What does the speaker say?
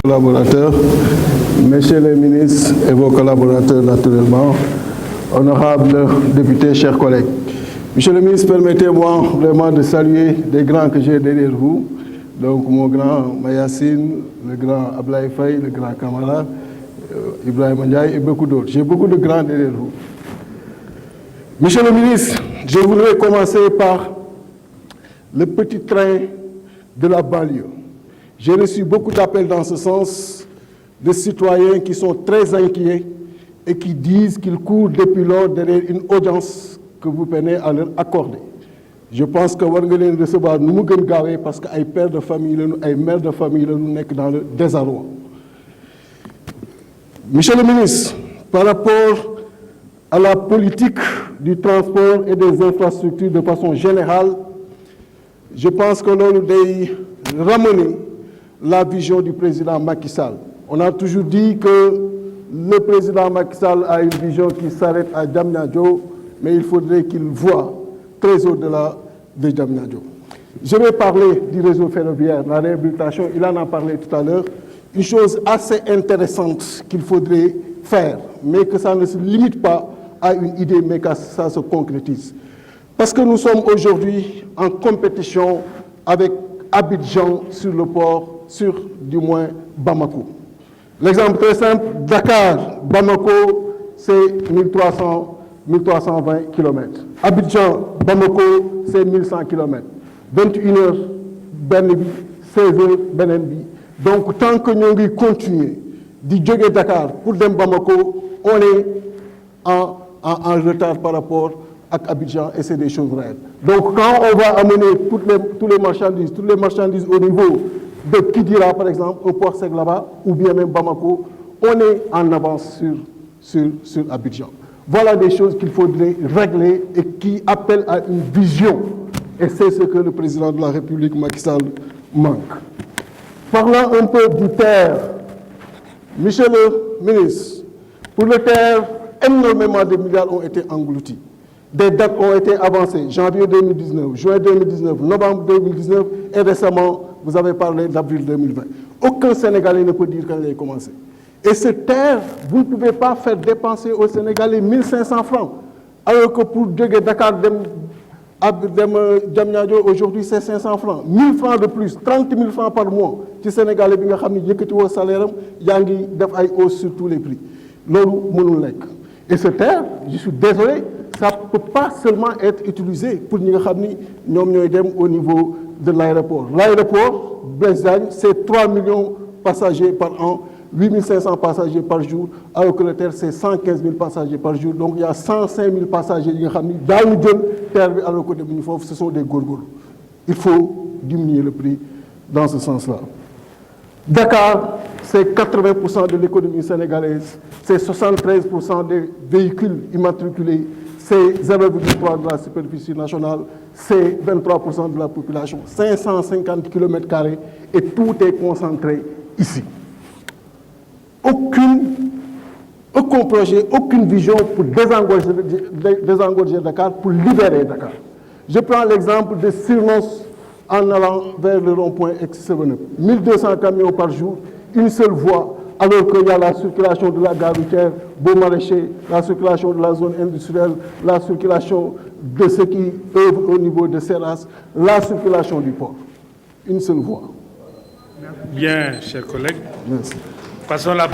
Collaborateurs, messieurs les ministres et vos collaborateurs naturellement, honorables députés, chers collègues. Monsieur le ministre, permettez-moi vraiment de saluer les grands que j'ai derrière vous. Donc mon grand Mayassine, le grand Ablaye Faye, le grand Kamala, Ibrahim Ndiaye et beaucoup d'autres. J'ai beaucoup de grands derrière vous. Monsieur le ministre, je voudrais commencer par le petit train de la banlieue. J'ai reçu beaucoup d'appels dans ce sens de citoyens qui sont très inquiets et qui disent qu'ils courent depuis lors derrière une audience que vous peinez à leur accorder. Je pense que war nga leen recevoir nu mu gën gaawee parce que ay pères de famille lañu ay mères de famille lañu nekk dans le désarroi. Monsieur le ministre, par rapport à la politique du transport et des infrastructures de façon générale, je pense que loolu day ramener la vision du président Macky Sall. On a toujours dit que le président Macky Sall a une vision qui s'arrête à Diamniadio, mais il faudrait qu'il voie très au-delà de Diamniadio. Je vais parler du réseau ferroviaire, la réhabilitation, il en a parlé tout à l'heure. Une chose assez intéressante qu'il faudrait faire, mais que ça ne se limite pas à une idée, mais que ça se concrétise. Parce que nous sommes aujourd'hui en compétition avec Abidjan sur le port, sur du moins Bamako. L'exemple très simple, Dakar, Bamako, c'est 1320 km. Abidjan, Bamako, c'est 1100 km. 21h, Benebi, 16h, Benebi. Donc, tant que nous continuons de jouer Dakar pour dem Bamako, on est en retard par rapport à Abidjan et c'est des choses réelles. Donc, quand on va amener toutes les marchandises au niveau de Kidira, par exemple, au port Seglaba, ou bien même Bamako, on est en avance sur Abidjan. Voilà des choses qu'il faudrait régler et qui appellent à une vision. Et c'est ce que le président de la République, Macky Sall, manque. Parlant un peu du TER, monsieur le ministre, pour le TER, énormément de milliards ont été engloutis. Des dates ont été avancées, janvier 2019, juin 2019, novembre 2019 et récemment, vous avez parlé d'avril 2020. Aucun Sénégalais ne peut dire quand il a commencé. Et ce TER, vous ne pouvez pas faire dépenser aux Sénégalais 1500 francs. Alors que pour Dakar, Diamniadio, aujourd'hui, c'est 500 francs. 1000 francs de plus, 30 000 francs par mois. Les Sénégalais, qui ont un salaire, ils ont des hausses sur tous les prix. Et ce TER, je suis désolé, ça ne peut pas seulement être utilisé pour nous au niveau de l'aéroport. L'aéroport, Blaise Diagne, c'est 3 millions de passagers par an, 8500 passagers par jour, alors que le TER, c'est 115 000 passagers par jour. Donc il y a 105 000 passagers qui sont dans le TER, alors que ce sont des gourgoules. Il faut diminuer le prix dans ce sens-là. Dakar, c'est 80% de l'économie sénégalaise, c'est 73% des véhicules immatriculés, c'est 0,3% de la superficie nationale, c'est 23% de la population, 550 km² et tout est concentré ici. Aucun projet, aucune vision pour désengorger Dakar, pour libérer Dakar. Je prends l'exemple de Sirnos en allant vers le rond-point X7. 1200 camions par jour, une seule voie, alors qu'il y a la circulation de la gare routière, Beaumarchais, la circulation de la zone industrielle, la circulation de ceux qui œuvrent au niveau de Serras, la circulation du port. Une seule voie. Bien, chers collègues. Merci. Passons la...